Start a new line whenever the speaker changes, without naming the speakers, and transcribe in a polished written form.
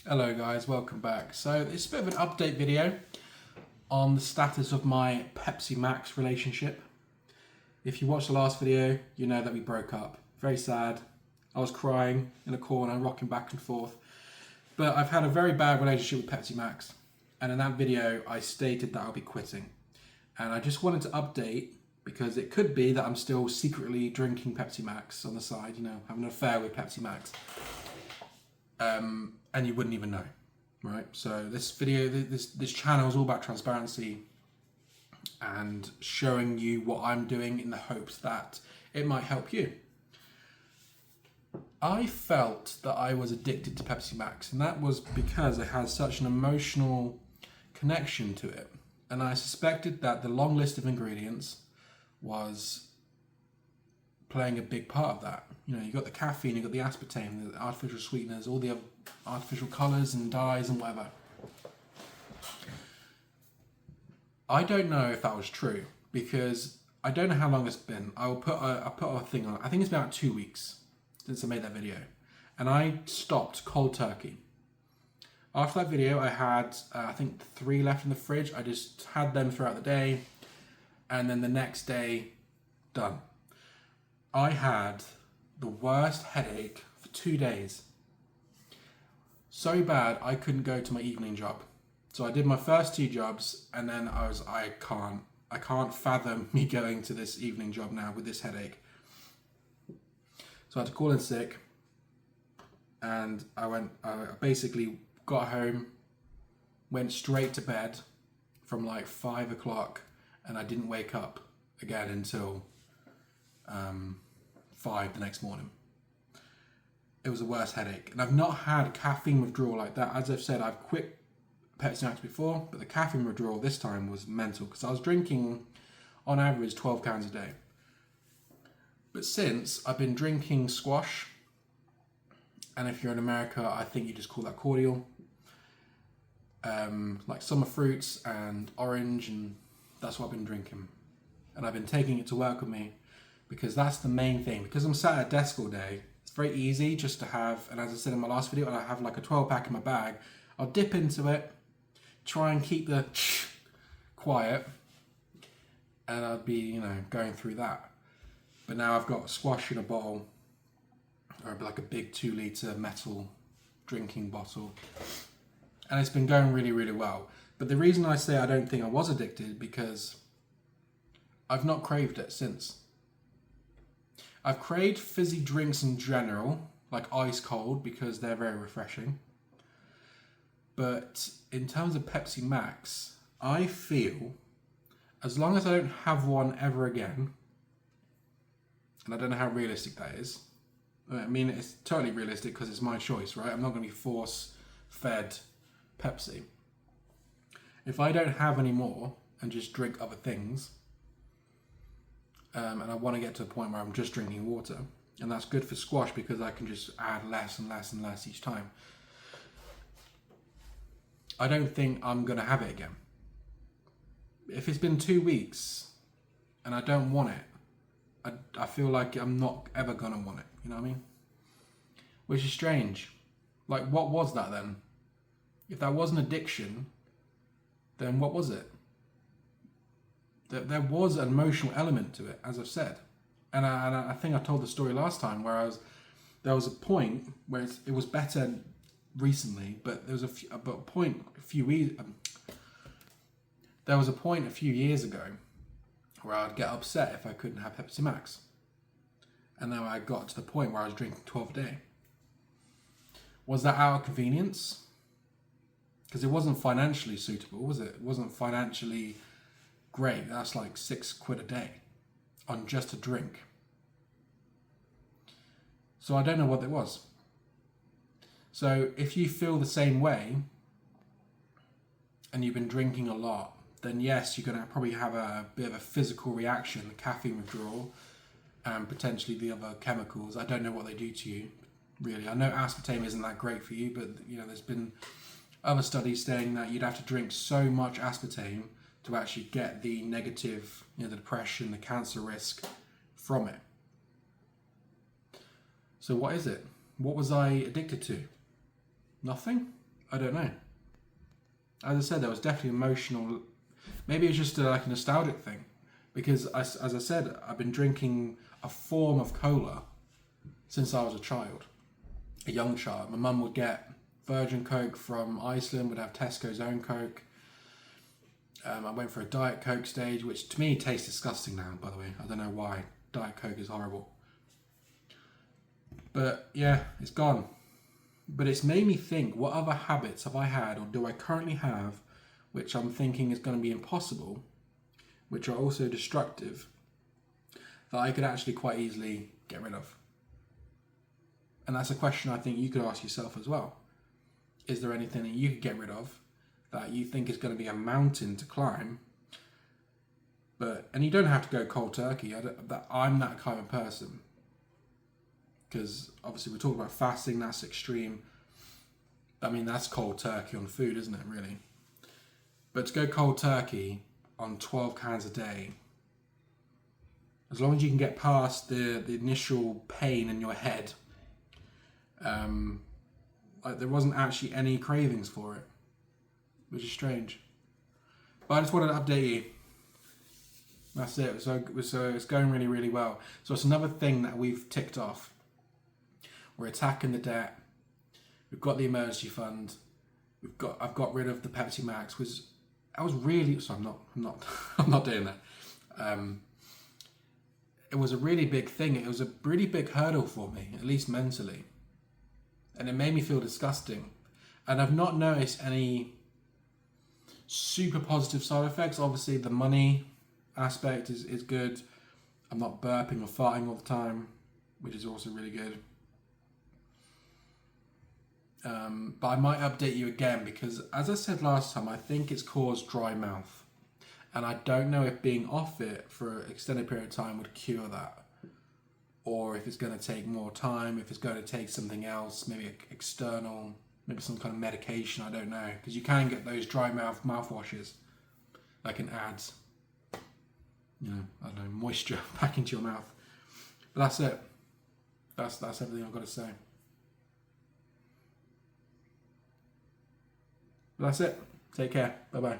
Hello guys, welcome back. So it's a bit of an update video on the status of my Pepsi Max relationship. If you watched the last video, you know that we broke up. Very sad. I was crying in a corner, rocking back and forth. But I've had a very bad relationship with Pepsi Max. And in that video, I stated that I'll be quitting. And I just wanted to update because it could be that I'm still secretly drinking Pepsi Max on the side, having an affair with Pepsi Max. And you wouldn't even know, right? So this video, this channel is all about transparency and showing you what I'm doing in the hopes that it might help you. I felt that I was addicted to Pepsi Max, and that was because it has such an emotional connection to it. And I suspected that the long list of ingredients was playing a big part of that. You got the caffeine, you got the aspartame, the artificial sweeteners, all the other artificial colours and dyes and whatever. I don't know if that was true because I don't know how long it's been. I'll put a thing on. I think it's been about 2 weeks since I made that video, and I stopped cold turkey. After that video, I had I think 3 left in the fridge. I just had them throughout the day, and then the next day, done. I had the worst headache for 2 days. So bad I couldn't go to my evening job. So I did my first 2 jobs, and then I can't fathom me going to this evening job now with this headache. So I had to call in sick, and I basically got home, went straight to bed from like 5 o'clock, and I didn't wake up again until 5 the next morning. It was the worst headache, and I've not had caffeine withdrawal like that. As I've said, I've quit Pepsi Max before, but the caffeine withdrawal this time was mental because I was drinking on average 12 cans a day. But since I've been drinking squash, and if you're in America, I think you just call that cordial, like summer fruits and orange, and that's what I've been drinking. And I've been taking it to work with me because that's the main thing. Because I'm sat at a desk all day, it's very easy just to have, and as I said in my last video, I have like a 12 pack in my bag. I'll dip into it, try and keep the quiet, and I'd be, going through that. But now I've got squash in a bottle, or like a big 2-litre metal drinking bottle, and it's been going really, really well. But the reason I say I don't think I was addicted, because I've not craved it since. I've craved fizzy drinks in general, like ice cold, because they're very refreshing. But in terms of Pepsi Max, I feel as long as I don't have one ever again, and I don't know how realistic that is. I mean, it's totally realistic because it's my choice, right? I'm not going to be force-fed Pepsi. If I don't have any more and just drink other things, and I want to get to a point where I'm just drinking water, and that's good for squash because I can just add less and less and less each time, I don't think I'm going to have it again. If it's been 2 weeks and I don't want it, I feel like I'm not ever going to want it, you know what I mean? Which is strange. Like, what was that then? If that was an addiction, then what was it? There was an emotional element to it, as I've said. And I think I told the story last time where there was a point where it was better recently, but there was a point a few years ago where I'd get upset if I couldn't have Pepsi Max. And now I got to the point where I was drinking 12 a day. Was that out of convenience? Because it wasn't financially suitable, was it? It wasn't financially great. That's like £6 a day on just a drink. So I don't know what it was. So if you feel the same way and you've been drinking a lot, then yes, you're going to probably have a bit of a physical reaction, the caffeine withdrawal, and potentially the other chemicals. I don't know what they do to you, really. I know aspartame isn't that great for you, but there's been other studies saying that you'd have to drink so much aspartame to actually get the negative, the depression, the cancer risk from it. So what is it? What was I addicted to? Nothing? I don't know. As I said, there was definitely emotional. Maybe it's just like a nostalgic thing, because as I said, I've been drinking a form of cola since I was a child, a young child. My mum would get Virgin Coke from Iceland, would have Tesco's own Coke. I went for a Diet Coke stage, which to me tastes disgusting now, by the way. I don't know why. Diet Coke is horrible. But yeah, it's gone. But it's made me think, what other habits have I had or do I currently have which I'm thinking is going to be impossible, which are also destructive, that I could actually quite easily get rid of? And that's a question I think you could ask yourself as well. Is there anything that you could get rid of that you think is going to be a mountain to climb? And you don't have to go cold turkey. I'm that kind of person. Because obviously we're talking about fasting, that's extreme. I mean, that's cold turkey on food, isn't it, really? But to go cold turkey on 12 cans a day, as long as you can get past the initial pain in your head, there wasn't actually any cravings for it, which is strange. But I just wanted to update you. That's it. So it's going really, really well. So it's another thing that we've ticked off. We're attacking the debt. We've got the emergency fund. I've got rid of the Pepsi Max. I'm not doing that. It was a really big thing. It was a really big hurdle for me, at least mentally, and it made me feel disgusting. And I've not noticed any super positive side effects. Obviously, the money aspect is good. I'm not burping or farting all the time, which is also really good. But I might update you again because, as I said last time, I think it's caused dry mouth. And I don't know if being off it for an extended period of time would cure that. Or if it's going to take more time, if it's going to take something else, maybe external, maybe some kind of medication, I don't know. Because you can get those dry mouthwashes, like an ads. I don't know, moisture back into your mouth. But that's it. That's everything I've got to say. But that's it. Take care. Bye-bye.